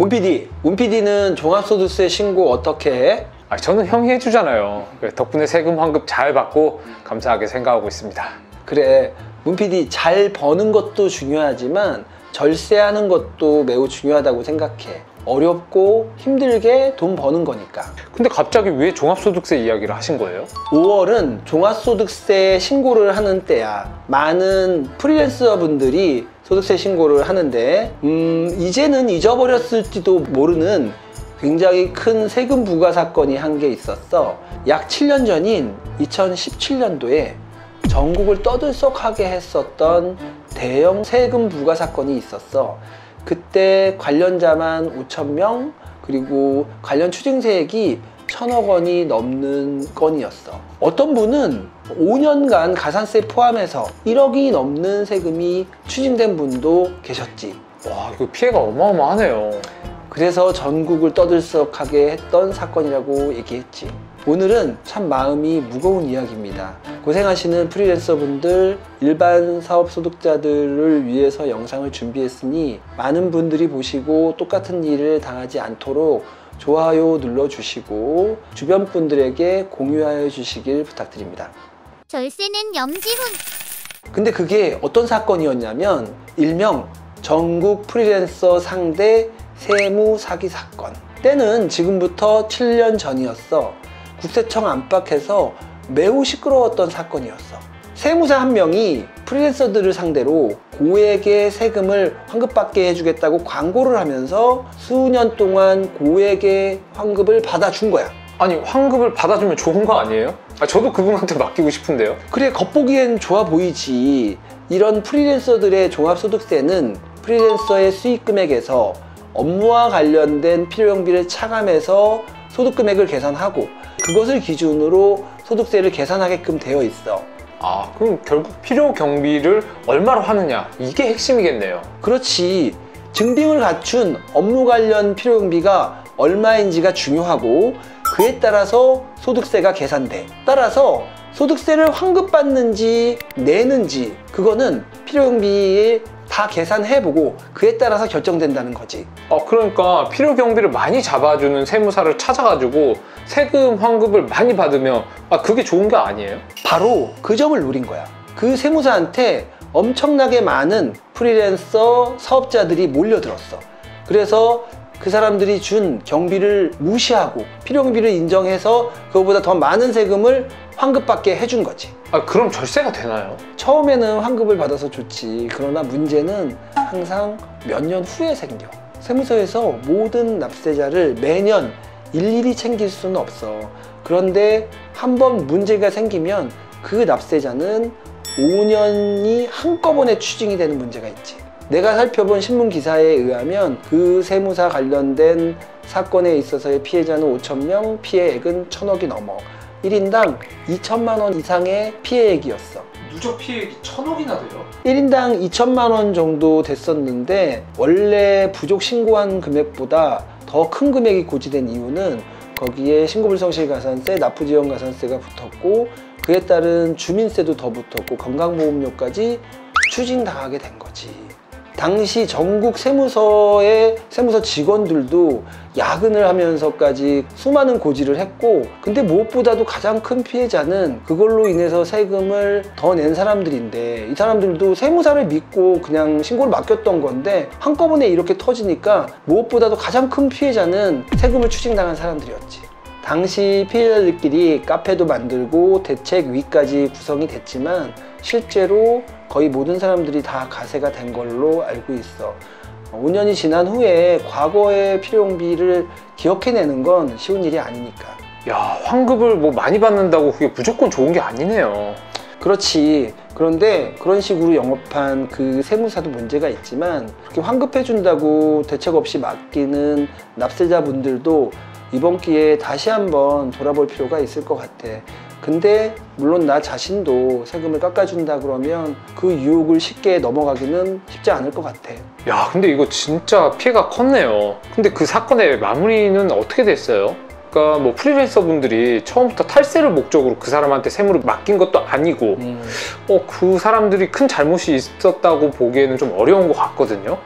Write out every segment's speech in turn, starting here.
문 PD는 종합소득세 신고 어떻게 해? 저는 형이 해주잖아요. 덕분에 세금 환급 잘 받고 감사하게 생각하고 있습니다. 그래, 문 PD 잘 버는 것도 중요하지만 절세하는 것도 매우 중요하다고 생각해. 어렵고 힘들게 돈 버는 거니까. 근데 갑자기 왜 종합소득세 이야기를 하신 거예요? 5월은 종합소득세 신고를 하는 때야. 많은 프리랜서 분들이 소득세 신고를 하는데 이제는 잊어버렸을지도 모르는 굉장히 큰 세금 부과 사건이 한 게 있었어. 약 7년 전인 2017년도에 전국을 떠들썩하게 했었던 대형 세금 부과 사건이 있었어. 그때 관련자만 5,000명, 그리고 관련 추징세액이 1,000억 원이 넘는 건이었어. 어떤 분은 5년간 가산세 포함해서 1억이 넘는 세금이 추징된 분도 계셨지. 와, 이거 피해가 어마어마하네요. 그래서 전국을 떠들썩하게 했던 사건이라고 얘기했지. 오늘은 참 마음이 무거운 이야기입니다. 고생하시는 프리랜서 분들, 일반 사업 소득자들을 위해서 영상을 준비했으니 많은 분들이 보시고 똑같은 일을 당하지 않도록 좋아요 눌러주시고 주변 분들에게 공유하여 주시길 부탁드립니다. 절세는 염지훈. 근데 그게 어떤 사건이었냐면 일명 전국 프리랜서 상대 세무 사기 사건. 때는 지금부터 7년 전이었어. 국세청 안팎에서 매우 시끄러웠던 사건이었어. 세무사 한 명이 프리랜서들을 상대로 고액의 세금을 환급받게 해주겠다고 광고를 하면서 수년 동안 고액의 환급을 받아준 거야. 아니, 환급을 받아주면 좋은 거 아니에요? 저도 그분한테 맡기고 싶은데요. 그래, 겉보기엔 좋아 보이지. 이런 프리랜서들의 종합소득세는 프리랜서의 수익 금액에서 업무와 관련된 필요경비를 차감해서 소득금액을 계산하고 그것을 기준으로 소득세를 계산하게끔 되어 있어. 그럼 결국 필요 경비를 얼마로 하느냐, 이게 핵심이겠네요. 그렇지. 증빙을 갖춘 업무 관련 필요 경비가 얼마인지가 중요하고 그에 따라서 소득세가 계산돼. 따라서 소득세를 환급받는지 내는지 그거는 필요 경비에 다 계산해보고 그에 따라서 결정된다는 거지. 그러니까 필요 경비를 많이 잡아주는 세무사를 찾아가지고 세금 환급을 많이 받으면 그게 좋은 게 아니에요? 바로 그 점을 노린 거야. 그 세무사한테 엄청나게 많은 프리랜서 사업자들이 몰려들었어. 그래서 그 사람들이 준 경비를 무시하고 필요 경비를 인정해서 그거보다 더 많은 세금을 환급받게 해준 거지. 그럼 절세가 되나요? 처음에는 환급을 받아서 좋지. 그러나 문제는 항상 몇 년 후에 생겨. 세무서에서 모든 납세자를 매년 일일이 챙길 수는 없어. 그런데 한번 문제가 생기면 그 납세자는 5년이 한꺼번에 추징이 되는 문제가 있지. 내가 살펴본 신문 기사에 의하면 그 세무사 관련된 사건에 있어서의 피해자는 5,000명, 피해액은 1,000억이 넘어. 1인당 2천만 원 이상의 피해액이었어. 누적 피해액이 1,000억이나 돼요? 1인당 2천만 원 정도 됐었는데 원래 부족 신고한 금액보다 더 큰 금액이 고지된 이유는 거기에 신고불성실 가산세, 납부지원 가산세가 붙었고 그에 따른 주민세도 더 붙었고 건강보험료까지 추징당하게 된 거지. 당시 전국 세무서의 세무서 직원들도 야근을 하면서까지 수많은 고지를 했고 근데 무엇보다도 가장 큰 피해자는 그걸로 인해서 세금을 더 낸 사람들인데 이 사람들도 세무사를 믿고 그냥 신고를 맡겼던 건데 한꺼번에 이렇게 터지니까 무엇보다도 가장 큰 피해자는 세금을 추징당한 사람들이었지. 당시 피해자들끼리 카페도 만들고 대책위까지 구성이 됐지만 실제로 거의 모든 사람들이 다 가세가 된 걸로 알고 있어. 5년이 지난 후에 과거의 필요경비를 기억해내는 건 쉬운 일이 아니니까. 야, 환급을 많이 받는다고 그게 무조건 좋은 게 아니네요. 그렇지. 그런데 그런 식으로 영업한 그 세무사도 문제가 있지만 그렇게 환급해준다고 대책 없이 맡기는 납세자분들도 이번 기회에 다시 한번 돌아볼 필요가 있을 것 같아. 근데 물론 나 자신도 세금을 깎아준다 그러면 그 유혹을 쉽게 넘어가기는 쉽지 않을 것 같아. 야, 근데 이거 진짜 피해가 컸네요. 근데 그 사건의 마무리는 어떻게 됐어요? 그러니까 뭐 프리랜서 분들이 처음부터 탈세를 목적으로 그 사람한테 세무를 맡긴 것도 아니고 그 사람들이 큰 잘못이 있었다고 보기에는 좀 어려운 것 같거든요.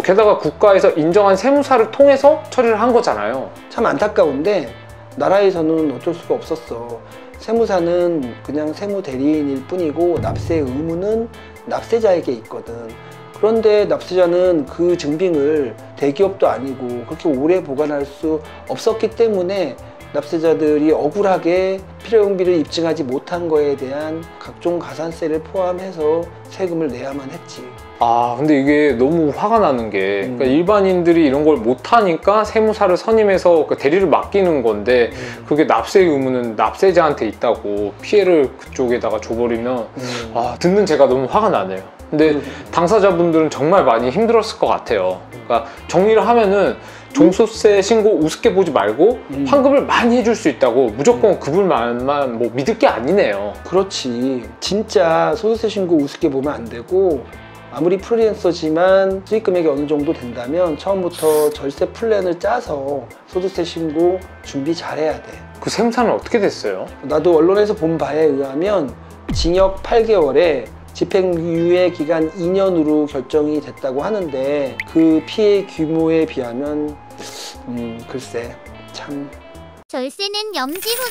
게다가 국가에서 인정한 세무사를 통해서 처리를 한 거잖아요. 참 안타까운데 나라에서는 어쩔 수가 없었어. 세무사는 그냥 세무 대리인일 뿐이고 납세 의무는 납세자에게 있거든. 그런데 납세자는 그 증빙을 대기업도 아니고 그렇게 오래 보관할 수 없었기 때문에 납세자들이 억울하게 필요경비를 입증하지 못한 거에 대한 각종 가산세를 포함해서 세금을 내야만 했지. 근데 이게 너무 화가 나는 게 그러니까 일반인들이 이런 걸 못하니까 세무사를 선임해서 그 대리를 맡기는 건데 그게 납세 의무는 납세자한테 있다고 피해를 그쪽에다가 줘버리면 듣는 제가 너무 화가 나네요. 근데 당사자분들은 정말 많이 힘들었을 것 같아요. 그러니까 정리를 하면은 종소세 신고 우습게 보지 말고 환급을 많이 해줄 수 있다고 무조건 그분만 뭐 믿을 게 아니네요. 그렇지. 진짜 소득세 신고 우습게 보면 안 되고 아무리 프리랜서지만 수익 금액이 어느 정도 된다면 처음부터 절세 플랜을 짜서 소득세 신고 준비 잘해야 돼. 그 세무사는 어떻게 됐어요? 나도 언론에서 본 바에 의하면 징역 8개월에 집행유예 기간 2년으로 결정이 됐다고 하는데 그 피해 규모에 비하면 글쎄 참. 절세는 염지훈.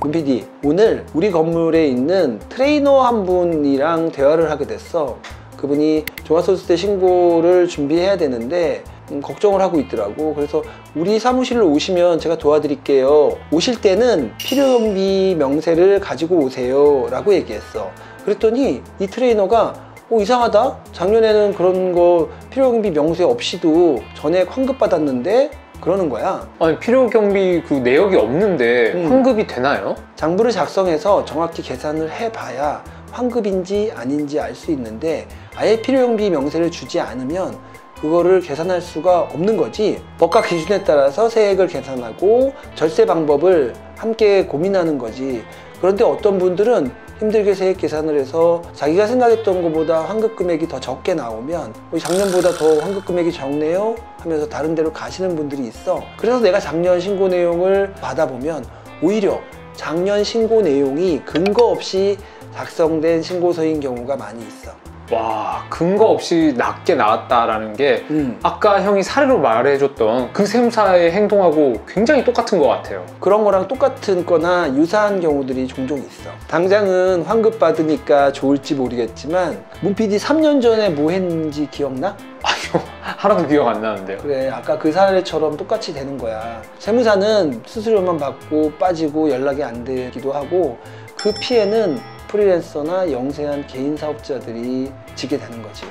문 PD, 오늘 우리 건물에 있는 트레이너 한 분이랑 대화를 하게 됐어. 그분이 종합소득세 신고를 준비해야 되는데 걱정을 하고 있더라고. 그래서 우리 사무실로 오시면 제가 도와드릴게요. 오실 때는 필요경비 명세를 가지고 오세요 라고 얘기했어. 그랬더니 이 트레이너가 이상하다? 작년에는 그런 거 필요경비 명세 없이도 전액 환급 받았는데 그러는 거야. 아니 필요경비 그 내역이 없는데 환급이 되나요? 장부를 작성해서 정확히 계산을 해봐야 환급인지 아닌지 알 수 있는데 아예 필요경비 명세를 주지 않으면 그거를 계산할 수가 없는 거지. 법과 기준에 따라서 세액을 계산하고 절세 방법을 함께 고민하는 거지. 그런데 어떤 분들은 힘들게 세액 계산을 해서 자기가 생각했던 것보다 환급 금액이 더 적게 나오면 작년보다 더 환급 금액이 적네요 하면서 다른 데로 가시는 분들이 있어. 그래서 내가 작년 신고 내용을 받아보면 오히려 작년 신고 내용이 근거 없이 작성된 신고서인 경우가 많이 있어. 와, 근거 없이 낮게 나왔다라는 게 아까 형이 사례로 말해줬던 그 세무사의 행동하고 굉장히 똑같은 것 같아요. 그런 거랑 똑같은 거나 유사한 경우들이 종종 있어. 당장은 환급 받으니까 좋을지 모르겠지만 문 PD 3년 전에 뭐 했는지 기억나? 아유, 하나도 기억 안 나는데요. 그래, 아까 그 사례처럼 똑같이 되는 거야. 세무사는 수수료만 받고 빠지고 연락이 안 되기도 하고 그 피해는 프리랜서나 영세한 개인 사업자들이 지게 되는 거지.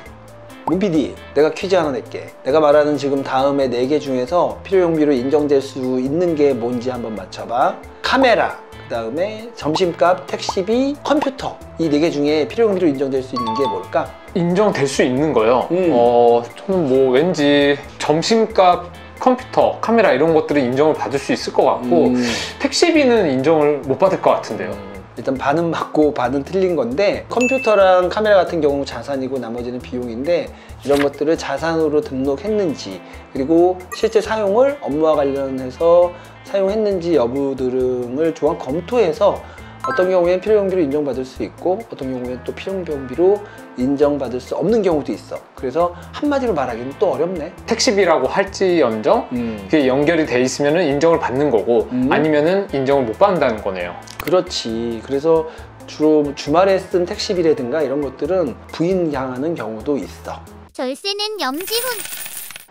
문 PD, 내가 퀴즈 하나 낼게. 내가 말하는 지금 다음에 4개 중에서 필요경비로 인정될 수 있는 게 뭔지 한번 맞춰봐. 카메라, 그 다음에 점심값, 택시비, 컴퓨터. 이 4개 중에 필요경비로 인정될 수 있는 게 뭘까? 인정될 수 있는 거요? 저는 뭐 왠지 점심값, 컴퓨터, 카메라 이런 것들은 인정을 받을 수 있을 것 같고 택시비는 인정을 못 받을 것 같은데요. 일단 반은 맞고 반은 틀린 건데 컴퓨터랑 카메라 같은 경우는 자산이고 나머지는 비용인데 이런 것들을 자산으로 등록했는지 그리고 실제 사용을 업무와 관련해서 사용했는지 여부 등을 종합 검토해서 어떤 경우에는 필요경비로 인정받을 수 있고 어떤 경우에는 또 필요경비로 인정받을 수 없는 경우도 있어. 그래서 한마디로 말하기는 또 어렵네. 택시비라고 할지언정 그게 연결이 돼 있으면 인정을 받는 거고 아니면은 인정을 못 받는다는 거네요. 그렇지. 그래서 주로 주말에 쓴 택시비라든가 이런 것들은 부인당하는 경우도 있어. 절세는 염지훈.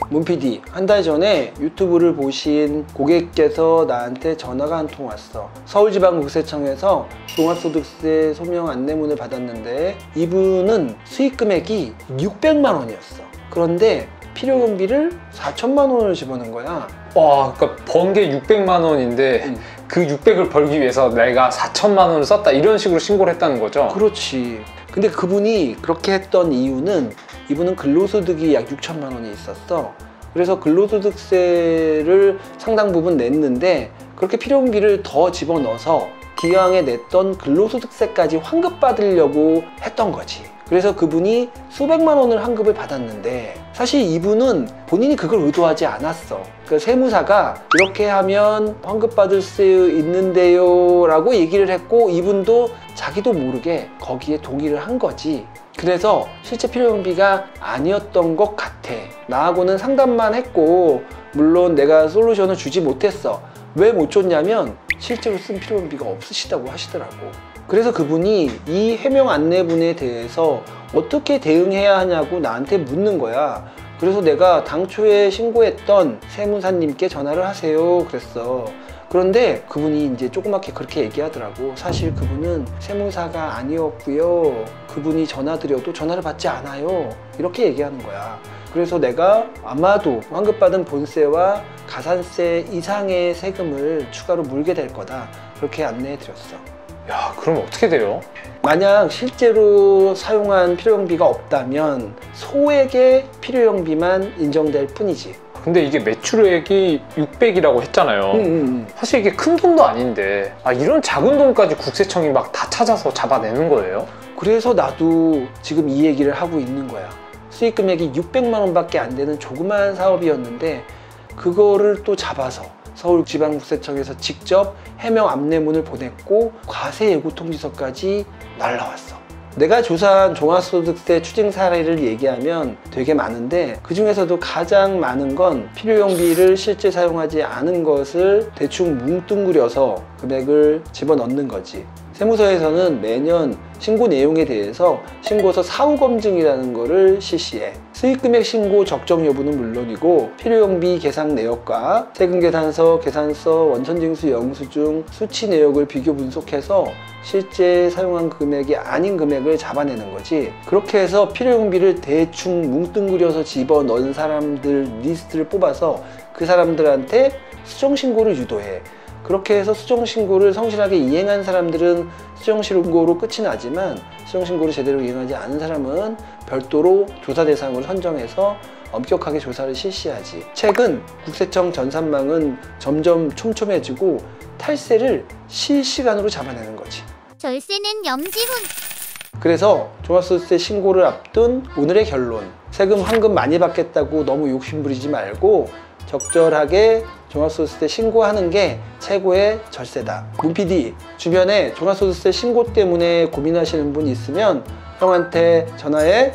문 PD, 한 달 전에 유튜브를 보신 고객께서 나한테 전화가 한 통 왔어. 서울지방국세청에서 종합소득세 소명 안내문을 받았는데 이분은 수익 금액이 600만 원이었어. 그런데 필요경비를 4천만 원을 집어넣은 거야. 와, 그러니까 번 게 600만 원인데 그 600을 벌기 위해서 내가 4천만 원을 썼다 이런 식으로 신고를 했다는 거죠? 그렇지. 근데 그분이 그렇게 했던 이유는 이분은 근로소득이 약 6천만 원이 있었어. 그래서 근로소득세를 상당 부분 냈는데 그렇게 필요경비를 더 집어넣어서 기왕에 냈던 근로소득세까지 환급받으려고 했던 거지. 그래서 그분이 수백만 원을 환급을 받았는데 사실 이분은 본인이 그걸 의도하지 않았어. 그 세무사가 이렇게 하면 환급받을 수 있는데요 라고 얘기를 했고 이분도 자기도 모르게 거기에 동의를 한 거지. 그래서 실제 필요경비가 아니었던 것 같아. 나하고는 상담만 했고 물론 내가 솔루션을 주지 못했어. 왜 못 줬냐면 실제로 쓴 필요경비가 없으시다고 하시더라고. 그래서 그분이 이 해명 안내문에 대해서 어떻게 대응해야 하냐고 나한테 묻는 거야. 그래서 내가 당초에 신고했던 세무사님께 전화를 하세요 그랬어. 그런데 그분이 이제 조그맣게 그렇게 얘기하더라고. 사실 그분은 세무사가 아니었고요. 그분이 전화 드려도 전화를 받지 않아요. 이렇게 얘기하는 거야. 그래서 내가 아마도 환급받은 본세와 가산세 이상의 세금을 추가로 물게 될 거다. 그렇게 안내해 드렸어. 야, 그럼 어떻게 돼요? 만약 실제로 사용한 필요경비가 없다면 소액의 필요경비만 인정될 뿐이지. 근데 이게 매출액이 600이라고 했잖아요. 사실 이게 큰 돈도 아닌데 이런 작은 돈까지 국세청이 막 다 찾아서 잡아내는 거예요? 그래서 나도 지금 이 얘기를 하고 있는 거야. 수익 금액이 600만 원밖에 안 되는 조그마한 사업이었는데 그거를 또 잡아서 서울지방국세청에서 직접 해명 안내문을 보냈고 과세 예고 통지서까지 날라왔어. 내가 조사한 종합소득세 추징 사례를 얘기하면 되게 많은데 그 중에서도 가장 많은 건 필요경비를 실제 사용하지 않은 것을 대충 뭉뚱그려서 금액을 집어넣는 거지. 세무서에서는 매년 신고 내용에 대해서 신고서 사후 검증이라는 거를 실시해. 수익금액 신고 적정 여부는 물론이고 필요경비 계산 내역과 세금계산서, 계산서, 원천징수 영수증, 수치 내역을 비교 분석해서 실제 사용한 금액이 아닌 금액을 잡아내는 거지. 그렇게 해서 필요경비를 대충 뭉뚱그려서 집어넣은 사람들 리스트를 뽑아서 그 사람들한테 수정신고를 유도해. 그렇게 해서 수정신고를 성실하게 이행한 사람들은 수정신고로 끝이 나지만 수정신고를 제대로 이행하지 않은 사람은 별도로 조사 대상으로 선정해서 엄격하게 조사를 실시하지. 최근 국세청 전산망은 점점 촘촘해지고 탈세를 실시간으로 잡아내는 거지. 절세는 염지훈. 그래서 종합소득세 신고를 앞둔 오늘의 결론. 세금 환급 많이 받겠다고 너무 욕심부리지 말고 적절하게 종합소득세 신고하는 게 최고의 절세다. 문 PD, 주변에 종합소득세 신고 때문에 고민하시는 분 있으면 형한테 전화해.